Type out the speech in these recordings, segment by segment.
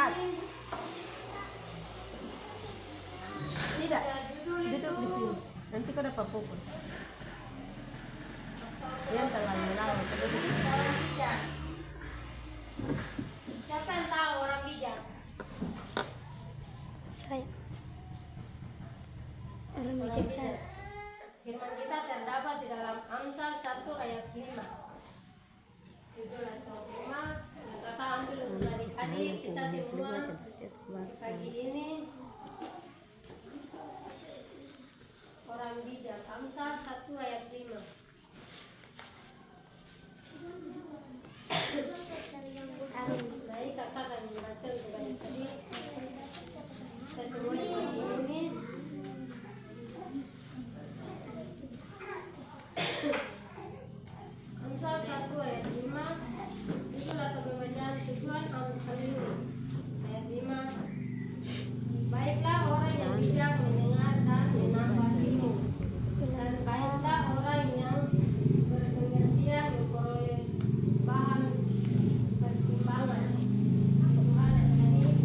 atas. Tidak, duduk di sini. Nanti kau dapat pukul. Yang terlalu lama. Siapa yang tahu orang bijak? Saya orang bijaksana. Firman kita terdapat di dalam Amsal 1 ayat 5. Itulah tema yang kakak ambil untuk adik-adik kita semua pagi ini. Orang bijak, Amsal 1 ayat 5. Baik, kakak akan membaca untuk adik-adik kita semua di pagi ini. Amsal 1 ayat 5. Itulah pembacaan tujuan Amsal ini. Ayat 5. Baiklah orang yang bijak mendengar dan menambah ilmu, dan baiklah orang yang berpengertian memperoleh bahan pertimbangan. Tuhan adik-adik,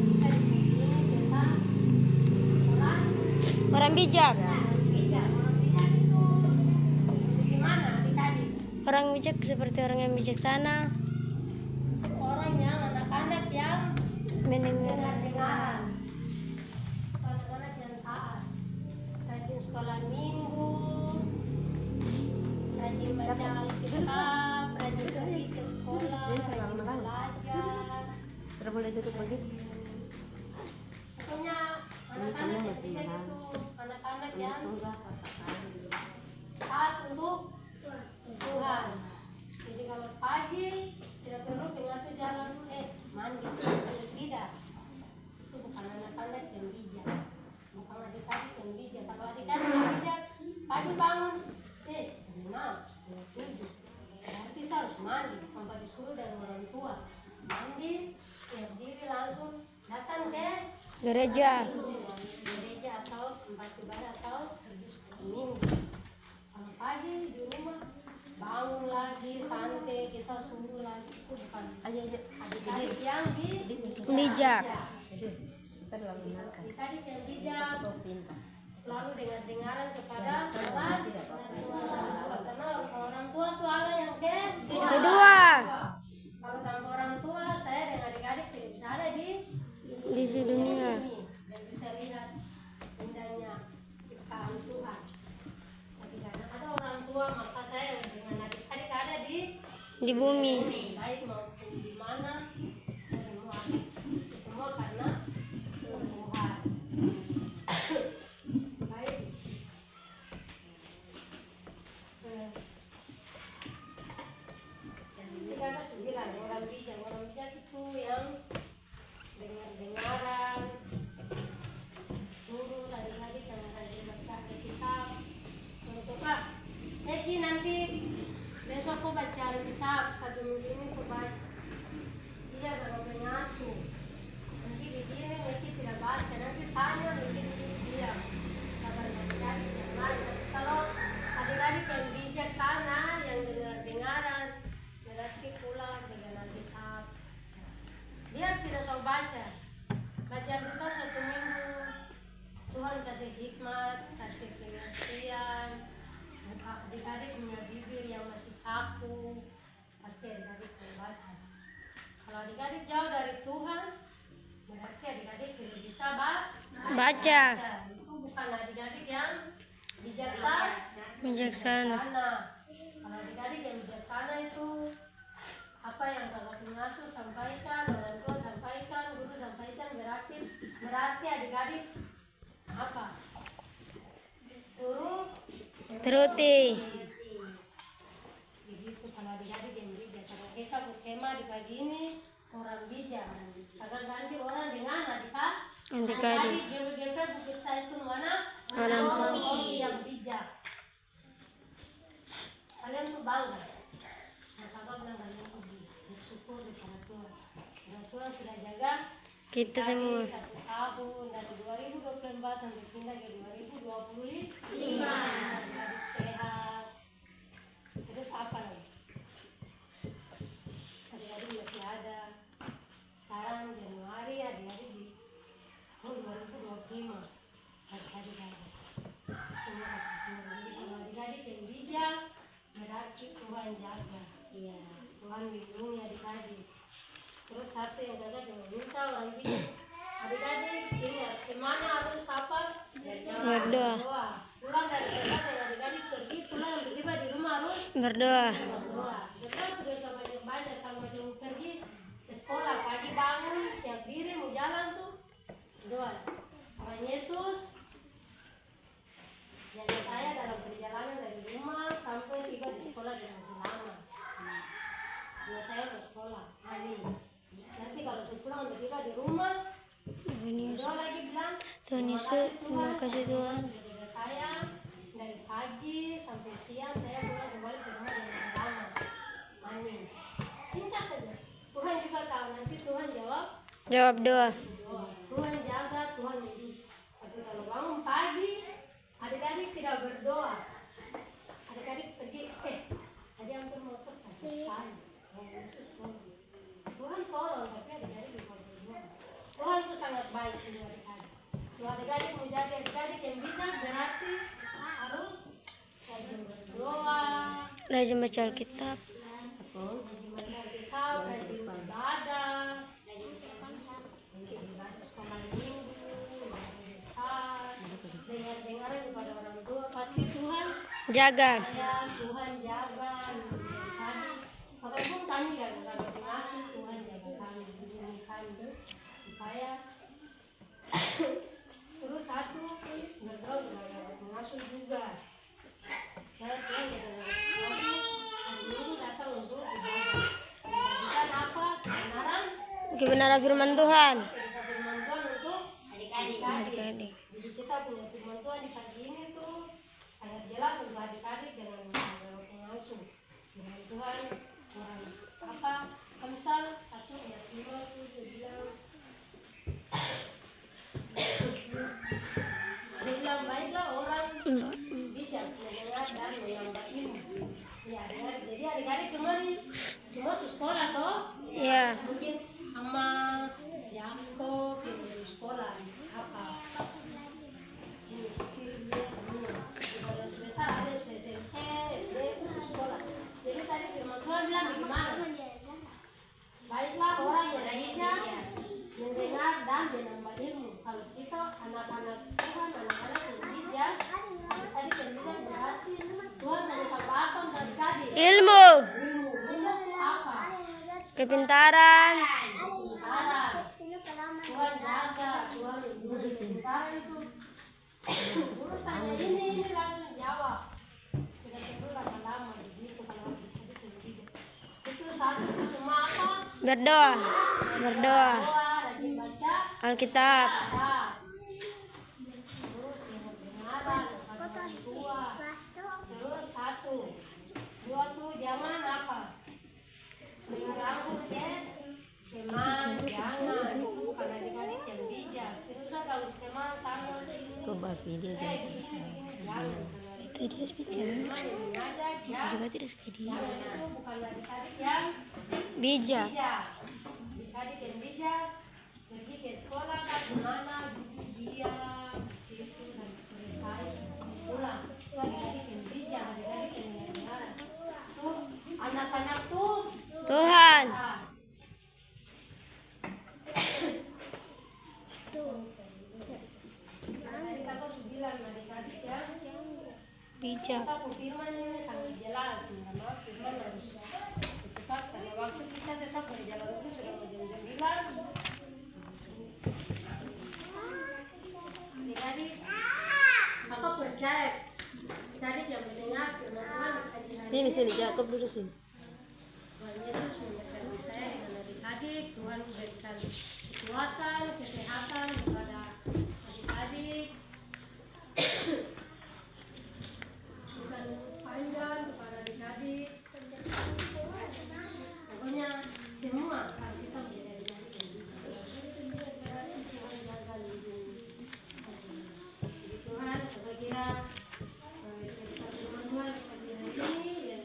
kita di sini tentang Orang bijak. bijak. Orang bijak itu bagaimana adik-adik? Orang bijak seperti orang yang bijaksana, Orang yang anak-anak yang mendengar. dengar-dengaran, anak-anak yang taat, rajin sekolah minggu, rajin baca Alkitab, rajin pergi ke sekolah, rajin belajar. Tidak boleh duduk begitu. Pokoknya anak-anak yang bijak itu anak-anak yang taat untuk Tuhan. Jadi kalau pagi tidak perlu pengasuh jalan mandi, tidak. Itu bukan anak-anak yang bijak, bukan adik-adik yang bijak. Kalau adik-adik yang bijak, pagi bangun, jam 6, 7. Berarti saya harus mandi, tanpa disuruh dari orang tua. Mandi, siap diri langsung datang ke Gereja. gereja atau tempat ibadah atau pergi sekolah minggu. Kalau pagi di rumah bangun lagi santai, kita suruh lagi, itu bukan adik-adik yang Bijak. Kita dalam menangkan. adik-adik yang bijak selalu dengar-dengaran kepada orang tua, karena orang tua itu Allah yang Kedua. Kalau tanpa orang tua, saya dan adik-adik tidak bisa ada di Dunia. ini dan bisa lihat indahnya ciptaan Tuhan. Tapi karena ada orang tua, maka saya dengan adik-adik ada Di bumi. baik maupun di mana, semua karena Tuhan. Baik. Jadi kakak sudah bilang orang bijak itu yang dengar-dengaran, guru tadi yang rajin baca Alkitab. Untuk Pak, Eki nanti besok kau baca Alkitab 1 minggu ini kau baca. Dia baru pengasuh. Nanti di sini Eki tidak baca, nanti tanya Eki diam. Kabar adik-adik yang lain. Tapi kalau adik-adik yang bijaksana, yang dengar-dengaran, berarti pulang dengan Alkitab. Dia tidak tahu baca Alkitab 1 minggu. Tuhan kasih hikmat, kasih pengertian. Adik-adik punya bibir yang masih kaku, pasti adik-adik mau baca. Kalau adik-adik jauh dari Tuhan, berarti adik-adik tidak bisa Baca. Itu bukan adik-adik yang bijaksana. Kalau adik-adik yang bijaksana itu apa yang kakak pengasuh sampaikan, orang tua sampaikan, guru sampaikan, berarti adik-adik apa? Teruti. Begitu kalau adik-adik yang bijak. Kalau kita berkemah di pagi ini orang bijak. Agar ganti orang dengan adik-adik. Gempel bukit saya itu mana? Orang yang bijak. Kalian tuh bangga. Nah, kakak bilang kalian tuh bersyukur di sana Tuhan. Karena Tuhan sudah jaga Kita semua. 1 tahun dari 2024 sampai pindah ke 2025. Adik sehat. Terus apa lagi? Adik-adik masih ada. tapi Tuhan jaga. Iya, Tuhan lindungi adik-adik. Terus satu yang jaga jangan minta orang gitu. Adik-adik ingat, kemana harus apa? Berdoa. Berdoa. Pulang dari sekolah yang adik-adik pergi, pulang tiba di rumah harus Berdoa. berdoa. Betul dosa banyak kalau macam pergi ke sekolah pagi bangun, siap diri mau jalan tuh doa. Tuhan Yesus jaga saya dalam perjalanan dari rumah sampai tiba di sekolah dengan selamat. Nah, saya ke sekolah. Amin. Nanti kalau saya pulang udah tiba di rumah, doa lagi bilang, Tuhan Yesus, terima kasih Tuhan. sudah jaga saya dari pagi sampai siang, saya pulang kembali ke rumah dengan selamat. Amin. Singkat saja. Tuhan juga tahu nanti Tuhan jawab Jawab doa. doa. Tuhan jaga, Tuhan hidup. Tapi kalau bangun pagi, adik-adik tidak berdoa. Adik-adik pergi, tadi hampir mau selesai. Tuhan tolong, tapi adik-adik juga berdoa. Tuhan itu sangat baik untuk adik-adik. Kalau adik-adik menjadi adik-adik yang bijak berarti harus rajin berdoa, Rajin baca Alkitab. rajin baca Alkitab, rajin beribadah, mungkin ibadah sekolah minggu, ibadah besar, dengar-dengar kepada orang tua, pasti Tuhan Jaga. Tuhan jaga tadi. Walaupun kami jaga kami pengasuh, Tuhan jaga kami, lindungi kami supaya terus satu berdoa kepada pengasuh juga. Saya Tuhan jaga pengasuh, hari ini datang untuk ibadah. Kita apa? Kebenaran, Kebenaran firman Tuhan. kita firman Tuhan untuk adik-adik. Adik-adik. Jadi kita punya firman Tuhan di pagi ini tuh sangat jelas untuk adik-adik dengan pengasuh. Firman Tuhan Quran apa? Amsal 1:5 tuh dia bilang, dia bilang baiklah orang bijak mendengar dan menambah ilmu. Ya, jadi adik-adik semua sekolah toh? Ya. Mungkin sama Yakob yang dari sekolah apa? Kalau sebentar ada SMP, SD itu sekolah. Jadi tadi firman Tuhan bilang bagaimana? Baiklah orang yang bijak mendengar dan menambah ilmu. Kalau kita anak-anak Tuhan, anak-anak yang bijak, tadi yang bijak berarti Tuhan dari apa dari tadi? Ilmu. Ilmu itu apa? Kepintaran. Pintaran. Tuhan jaga, Tuhan lindungi. Pintaran itu guru tanya ini langsung jawab. Tidak perlu lama-lama begitu kalau kita tidak. Itu satu cuma apa? Berdoa. Berdoa. Doa, rajin baca Alkitab. Kitab. Terus yang kebenaran kepada orang tua. Terus satu, dua tuh jangan apa? Mengganggu teman, jangan. Itu bukan adik-adik yang bijak. Terus kalau teman sama Coba video begini, jangan. Tadi harus bicara. Teman yang mengajak, ya. Juga tidak suka dia. Jangan, itu bukan adik-adik yang Bijak. bijak. Adik yang bijak pergi ke sekolah kan kemana duduk diam itu dan selesai pulang. Itu adik-adik yang bijak, adik-adik yang benar. Tuh anak-anak tuh Tuhan. ah, tadi kakak sudah bilang adik-adik ya, Bijak. kita firman ini sangat jelas. Memang firman harus tepat karena waktu kita tetap berjalan itu sudah mau jam 9. Jadi aku percaya tadi yang mendengar firman Tuhan Sini Jakob dulu sini. Tuhan Yesus menyertai saya dengan adik-adik. Tuhan memberikan kekuatan, kesehatan kepada adik-adik. Bukan panjang kepada adik-adik. Pokoknya semua kalau kita menjadi adik-adik yang berarti Tuhan jaga lindungi. Jadi Tuhan coba kira kita firman Tuhan pagi hari ini yang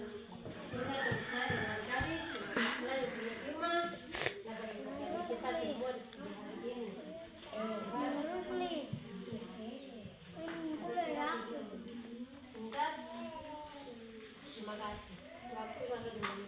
sehingga berbicara dengan adik-adik sehingga yang punya firman agar kita semua di hari ini. Singkat, terima kasih. Waktu kalau dulu.